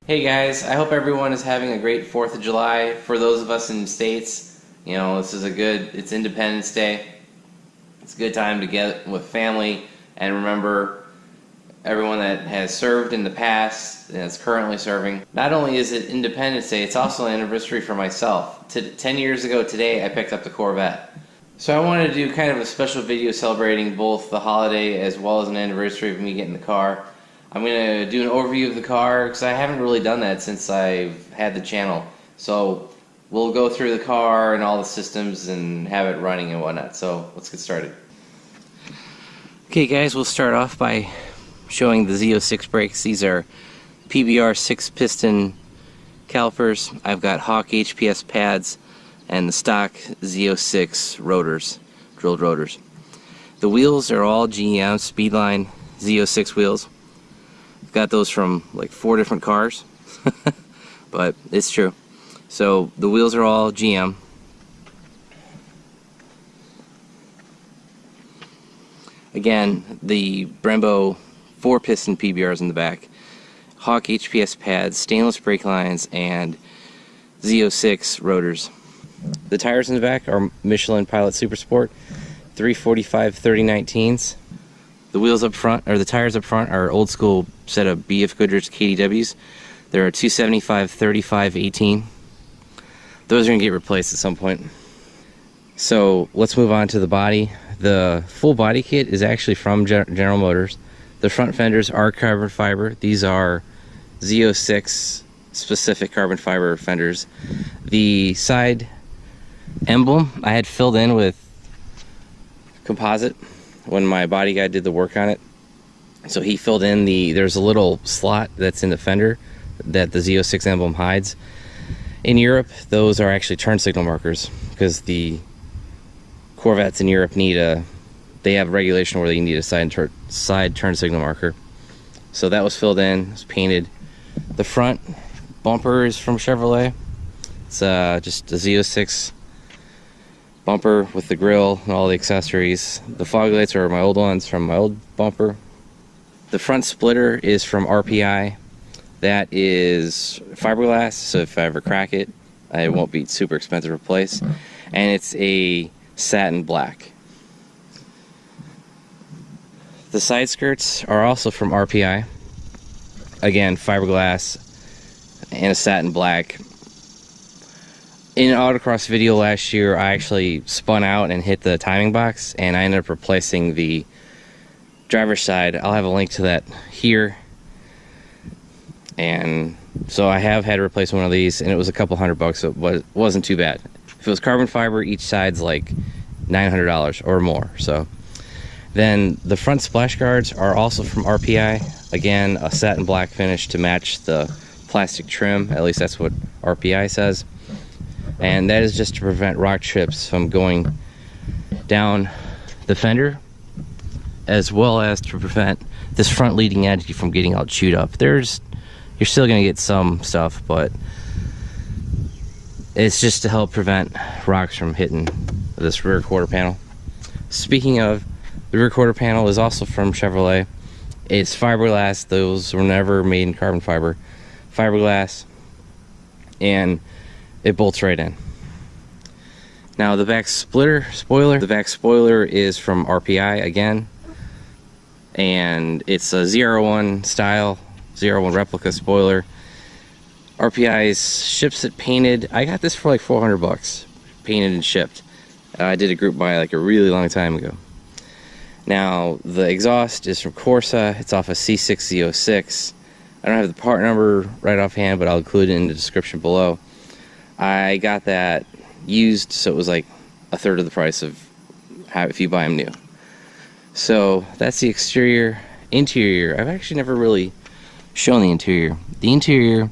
Hey guys, I hope everyone is having a great 4th of July. For those of us in the States, you know, it's Independence Day. It's a good time to get with family and remember everyone that has served in the past and is currently serving. Not only is it Independence Day, it's also an anniversary for myself. 10 years ago today, I picked up the Corvette. So I wanted to do kind of a special video celebrating both the holiday as well as an anniversary of me getting the car. I'm going to do an overview of the car because I haven't really done that since I've had the channel. So we'll go through the car and all the systems and have it running and whatnot. So let's get started. Okay guys, we'll start off by showing the Z06 brakes. These are PBR 6-piston calipers. I've got Hawk HPS pads and the stock Z06 rotors, drilled rotors. The wheels are all GM Speedline Z06 wheels. I've got those from like 4 different cars, but it's true. So the wheels are all GM. Again, the Brembo 4-piston PBRs in the back, Hawk HPS pads, stainless brake lines, and Z06 rotors. The tires in the back are Michelin Pilot Super Sport 345/3019s. The wheels up front, or the tires up front, are old school set of BF Goodrich KDWs. They're a 275/35/18. Those are going to get replaced at some point. So let's move on to the body. The full body kit is actually from General Motors. The front fenders are carbon fiber. These are Z06 specific carbon fiber fenders. The side emblem I had filled in with composite when my body guy did the work on it. So he filled in there's a little slot that's in the fender that the Z06 emblem hides. In Europe, those are actually turn signal markers because the Corvettes in Europe they have regulation where they need a side turn signal marker. So that was filled in, it's painted. The front bumper is from Chevrolet. It's just a Z06 bumper with the grill and all the accessories. The fog lights are my old ones from my old bumper. The front splitter is from RPI. That is fiberglass, so if I ever crack it, it won't be super expensive to replace. And it's a satin black. The side skirts are also from RPI. Again, fiberglass and a satin black. In an autocross video last year, I actually spun out and hit the timing box, and I ended up replacing the driver's side. I'll have a link to that here. And so I have had to replace one of these, and it was a couple $100, so it wasn't too bad. If it was carbon fiber, each side's like $900 or more. So then the front splash guards are also from RPI. Again, a satin black finish to match the plastic trim. At least that's what RPI says. And that is just to prevent rock chips from going down the fender, as well as to prevent this front leading edge from getting all chewed up. You're still going to get some stuff, but it's just to help prevent rocks from hitting this rear quarter panel. Speaking of, the rear quarter panel is also from Chevrolet. It's fiberglass. Those were never made in carbon fiber. Fiberglass, and it bolts right in. Now the back spoiler is from RPI again, and it's a ZR1 style, ZR1 replica spoiler. RPI ships it painted. I got this for like $400, painted and shipped. I did a group buy like a really long time ago. Now the exhaust is from Corsa. It's off a C6 Z06. I don't have the part number right offhand, but I'll include it in the description below. I got that used, so it was like a third of the price of if you buy them new. So that's the exterior. Interior, I've actually never really shown the interior. The interior,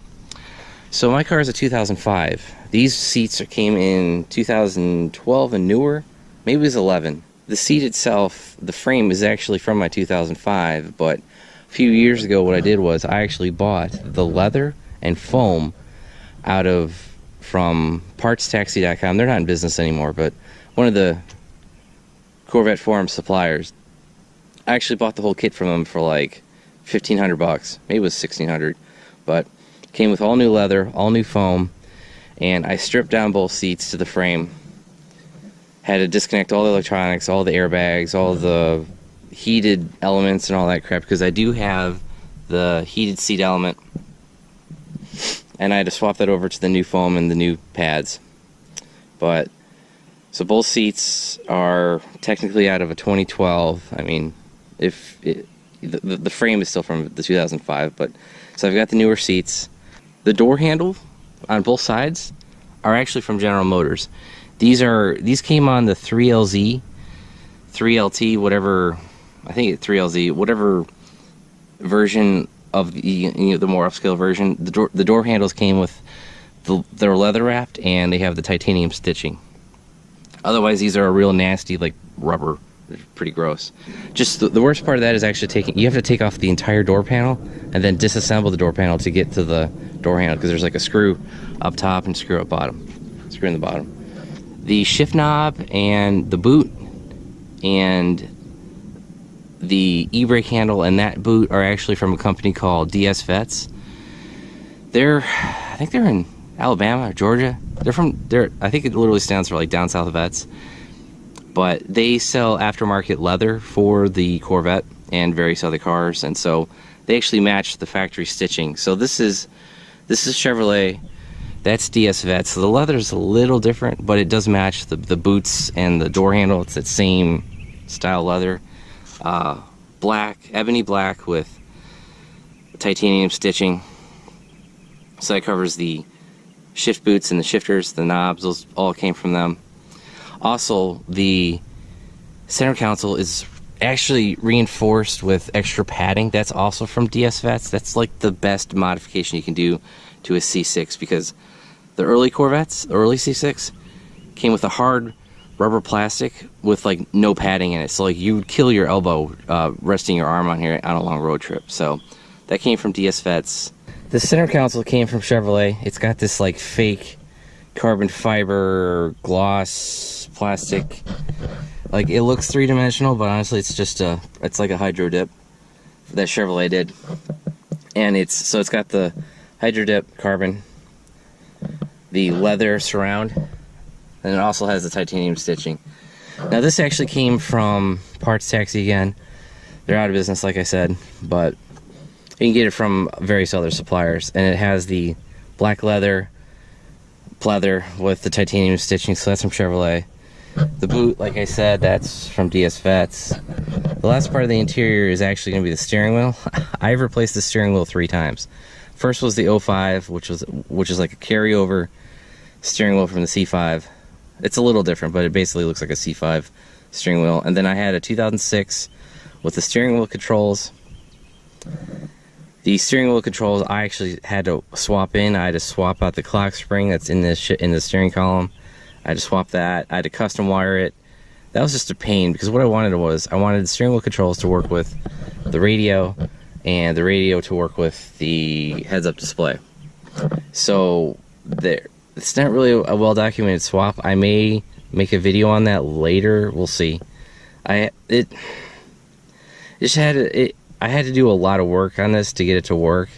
so my car is a 2005. These seats came in 2012 and newer, maybe it was 11. The seat itself, the frame is actually from my 2005, but a few years ago what I did was I actually bought the leather and foam from partstaxi.com. They're not in business anymore, but one of the Corvette forum suppliers. I actually bought the whole kit from them for like $1,500. Maybe it was $1,600, but Came with all new leather, all new foam, and I stripped down both seats to the frame. Had to disconnect all the electronics, all the airbags, all the heated elements and all that crap, because I do have the heated seat element, and I had to swap that over to the new foam and the new pads. But so both seats are technically out of a 2012. I mean, if the frame is still from the 2005, but so I've got the newer seats. The door handle on both sides are actually from General Motors. These came on the 3LZ, 3LT, whatever. I think it's 3LZ, whatever version of the more upscale version. The door handles came with they're leather wrapped, and they have the titanium stitching. Otherwise, these are a real nasty, like, rubber. They're pretty gross. Just the worst part of that is actually you have to take off the entire door panel and then disassemble the door panel to get to the door handle, because there's like a screw up top and screw in the bottom. The shift knob and the boot and the e-brake handle and that boot are actually from a company called DS Vets. I think they're in Alabama or Georgia. I think it literally stands for like down south vets. But they sell aftermarket leather for the Corvette and various other cars, and so they actually match the factory stitching. So this is Chevrolet, that's DS Vets. So the leather is a little different, but it does match the boots and the door handle. It's that same style leather, black, ebony black with titanium stitching. So that covers the shift boots and the shifters, the knobs. Those all came from them. Also, the center console is actually reinforced with extra padding. That's also from DS Vets. That's like the best modification you can do to a C6, because the early Corvettes, the early C6, came with a hard rubber plastic with like no padding in it. So like you would kill your elbow resting your arm on here on a long road trip. So that came from DS Vets. The center console came from Chevrolet. It's got this like fake carbon fiber gloss plastic. Like, it looks three-dimensional, but honestly it's like a hydro dip that Chevrolet did. And it's got the hydro dip carbon, the leather surround, and it also has the titanium stitching. Now this actually came from Parts Taxi again. They're out of business, like I said, but you can get it from various other suppliers, and it has the black leather pleather with the titanium stitching, so that's from Chevrolet. The boot, like I said, that's from DS Vets. The last part of the interior is actually going to be the steering wheel. I've replaced the steering wheel 3 times. First was the 05, which is like a carryover steering wheel from the C5. It's a little different, but it basically looks like a C5 steering wheel. And then I had a 2006 with the steering wheel controls. The steering wheel controls I actually had to swap in. I had to swap out the clock spring that's in the steering column. I had to swap that. I had to custom wire it. That was just a pain, because what I wanted the steering wheel controls to work with the radio, and the radio to work with the heads-up display. So it's not really a well-documented swap. I may make a video on that later. We'll see. I had to do a lot of work on this to get it to work,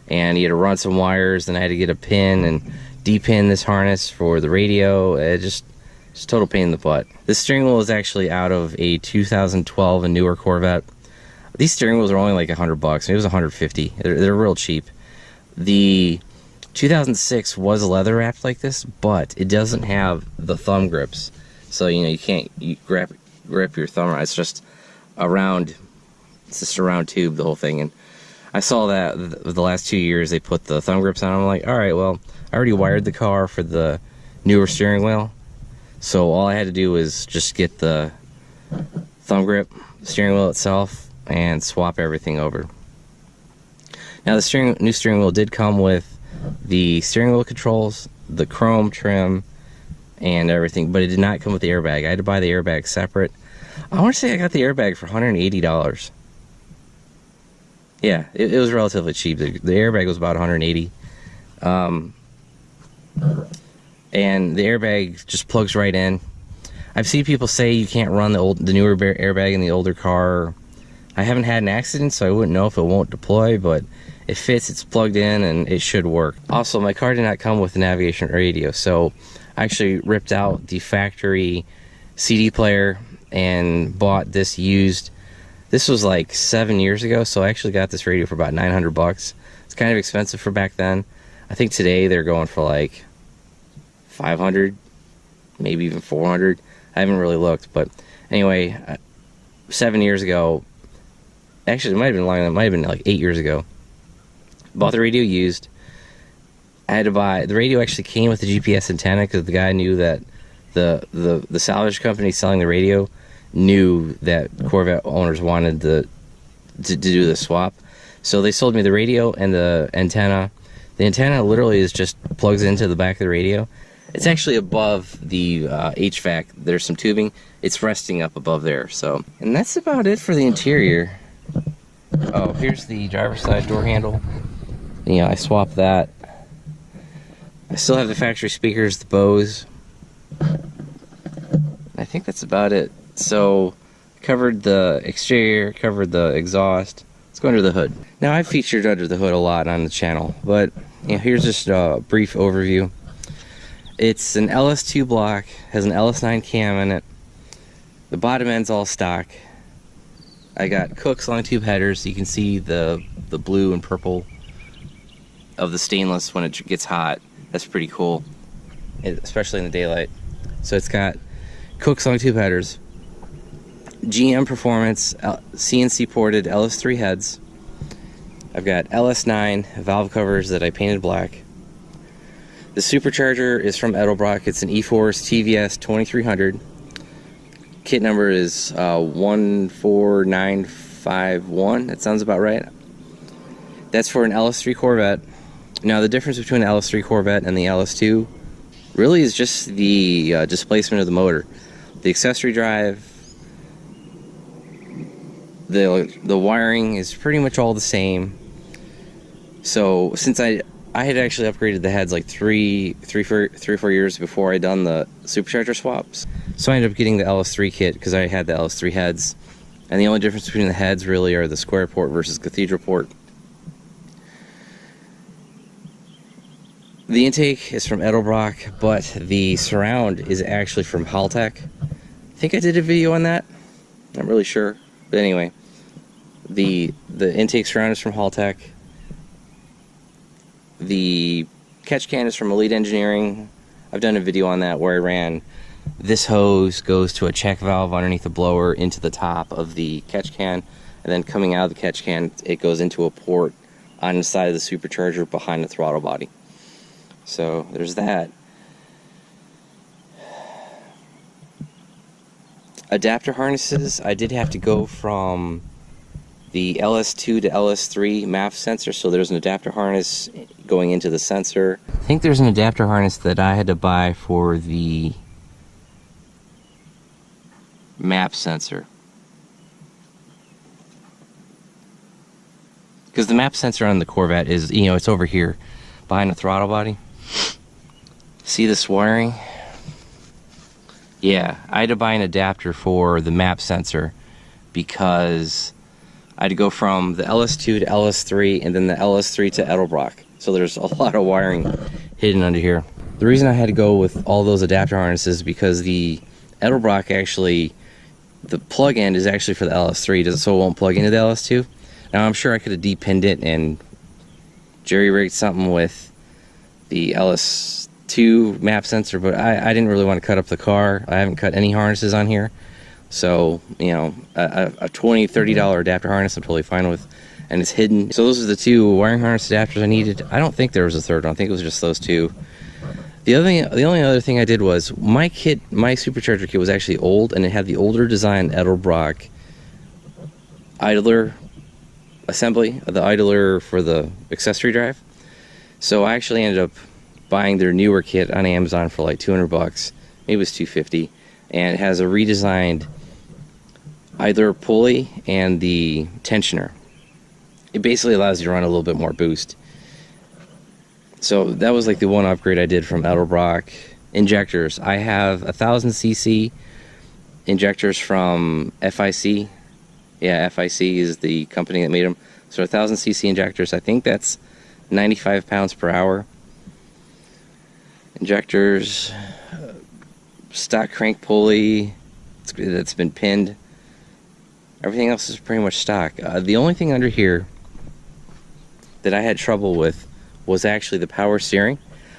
and you had to run some wires, and I had to get a pin and de-pin this harness for the radio. Just total pain in the butt. This steering wheel is actually out of a 2012 and newer Corvette. These steering wheels are only like $100. Maybe it was $150. They're real cheap. The 2006 was leather wrapped like this, but it doesn't have the thumb grips. So you can't grip your thumb around. It's just a round tube, the whole thing. And I saw that the last 2 years they put the thumb grips on. I'm like, all right, well, I already wired the car for the newer steering wheel, so all I had to do was just get the thumb grip, steering wheel itself, and swap everything over. Now the new steering wheel did come with the steering wheel controls, the chrome trim, and everything, but it did not come with the airbag. I had to buy the airbag separate. I want to say I got the airbag for $180. Yeah, it was relatively cheap. The airbag was about $180. And the airbag just plugs right in. I've seen people say you can't run the newer airbag in the older car. I haven't had an accident, so I wouldn't know if it won't deploy, but It fits, it's plugged in, and it should work. Also, my car did not come with a navigation radio, so I actually ripped out the factory CD player and bought this used. This was like 7 years ago, so I actually got this radio for about 900 bucks. It's kind of expensive for back then. I think today they're going for like 500, maybe even 400. I haven't really looked, but anyway, 7 years ago, actually it might have been longer than that, it might have been like 8 years ago. Bought the radio used. I had to buy, the radio actually came with the GPS antenna because the guy knew that the salvage company selling the radio knew that Corvette owners wanted to do the swap. So they sold me the radio and the antenna. The antenna literally just plugs into the back of the radio. It's actually above the HVAC. There's some tubing. It's resting up above there. So, and that's about it for the interior. Oh, here's the driver's side door handle. You know, I swapped that. I still have the factory speakers, the Bose. I think that's about it. So, covered the exterior, covered the exhaust. Let's go under the hood. Now, I've featured under the hood a lot on the channel, but you know, here's just a brief overview. It's an LS2 block, has an LS9 cam in it. The bottom end's all stock. I got Cook's long tube headers, so you can see the blue and purple of the stainless when it gets hot. That's pretty cool, especially in the daylight. So it's got Cook's long tube headers, GM Performance CNC ported LS3 heads. I've got LS9 valve covers that I painted black. The supercharger is from Edelbrock. It's an E-Force TVS 2300. Kit number is 14951. That sounds about right. That's for an LS3 Corvette. Now the difference between the LS3 Corvette and the LS2 really is just the displacement of the motor. The accessory drive, the wiring is pretty much all the same. So since I had actually upgraded the heads like three or 4 years before I done the supercharger swaps. So I ended up getting the LS3 kit because I had the LS3 heads. And the only difference between the heads really are the square port versus cathedral port. The intake is from Edelbrock, but the surround is actually from Haltech. I think I did a video on that. Not really sure. But anyway, the intake surround is from Haltech. The catch can is from Elite Engineering. I've done a video on that where I ran this hose goes to a check valve underneath the blower into the top of the catch can, and then coming out of the catch can it goes into a port on the side of the supercharger behind the throttle body. So there's that. Adapter harnesses, I did have to go from the LS2 to LS3 MAF sensor, so there's an adapter harness going into the sensor. I think there's an adapter harness that I had to buy for the map sensor, because the map sensor on the Corvette is, you know, it's over here behind the throttle body. See this wiring? Yeah, I had to buy an adapter for the map sensor because I had to go from the LS2 to LS3 and then the LS3 to Edelbrock. So there's a lot of wiring hidden under here. The reason I had to go with all those adapter harnesses is because the Edelbrock actually, the plug end is actually for the LS3, so it won't plug into the LS2. Now I'm sure I could have depinned it and jerry-rigged something with the LS2 map sensor, but I didn't really want to cut up the car. I haven't cut any harnesses on here. So, you know, a $20, $30 adapter harness I'm totally fine with, and it's hidden. So those are the two wiring harness adapters I needed. I don't think there was a third one. I think it was just those two. The only other thing I did was my supercharger kit was actually old, and it had the older design Edelbrock idler assembly, the idler for the accessory drive. So I actually ended up buying their newer kit on Amazon for like 200 bucks. Maybe it was 250, and it has a redesigned idler pulley and the tensioner. It basically allows you to run a little bit more boost. So that was like the one upgrade I did from Edelbrock. Injectors, I have 1000cc injectors from FIC. Yeah, FIC is the company that made them. So 1,000cc injectors, I think that's 95 pounds per hour. Injectors, stock crank pulley that's been pinned. Everything else is pretty much stock. The only thing under here that I had trouble with was actually the power steering.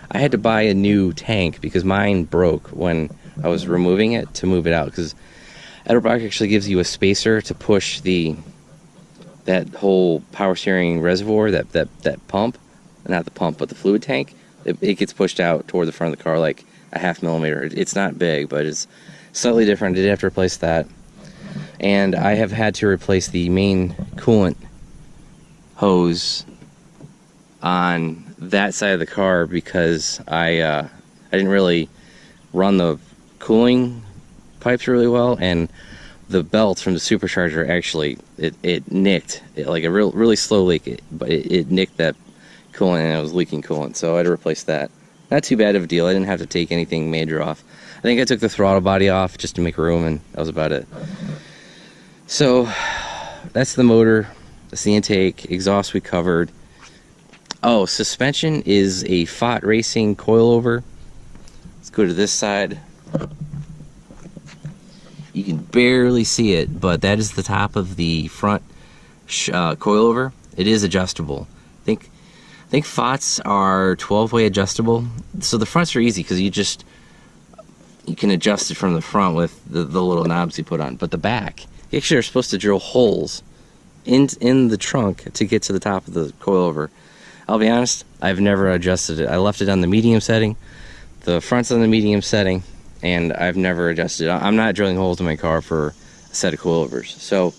I had to buy a new tank because mine broke when I was removing it to move it out, because Edelbrock actually gives you a spacer to push that whole power steering reservoir, that pump, not the pump but the fluid tank. It gets pushed out toward the front of the car like a ½ millimeter. It's not big, but it's slightly different. I did have to replace that, and I have had to replace the main coolant hose on that side of the car because I didn't really run the cooling pipes really well, and the belt from the supercharger actually it nicked like a really slow leak, but it nicked that coolant and it was leaking coolant, so I had to replace that. Not too bad of a deal. I didn't have to take anything major off. I think I took the throttle body off just to make room, and that was about it. So that's the motor, that's the intake, exhaust we covered. Oh, suspension is a Fott Racing coilover. Let's go to this side. You can barely see it, but that is the top of the front coilover. It is adjustable. I think Fott's are 12-way adjustable. So the fronts are easy because you can adjust it from the front with the little knobs you put on. But the back, you actually are supposed to drill holes in the trunk to get to the top of the coilover. I'll be honest, I've never adjusted it. I left it on the medium setting. The front's on the medium setting, and I've never adjusted it. I'm not drilling holes in my car for a set of coilovers. So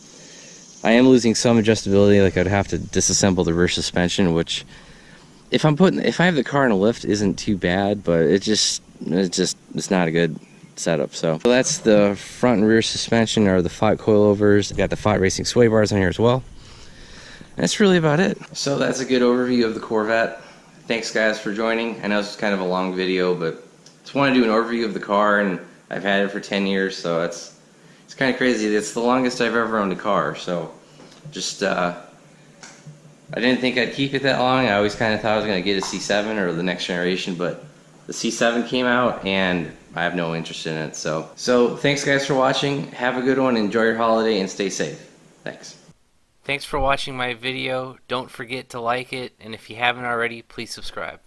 I am losing some adjustability. Like, I'd have to disassemble the rear suspension, which if I have the car in a lift, isn't too bad, but it's not a good setup. So that's the front and rear suspension, or the Fott coilovers. Got the Fott Racing sway bars on here as well. That's really about it. So that's a good overview of the Corvette. Thanks guys for joining. I know it's kind of a long video, but just want to do an overview of the car, and I've had it for 10 years, so it's kind of crazy. It's the longest I've ever owned a car, so just I didn't think I'd keep it that long. I always kind of thought I was going to get a C7 or the next generation, but the C7 came out and I have no interest in it. So thanks guys for watching. Have a good one, enjoy your holiday, and stay safe. Thanks. Thanks for watching my video. Don't forget to like it, and if you haven't already, please subscribe.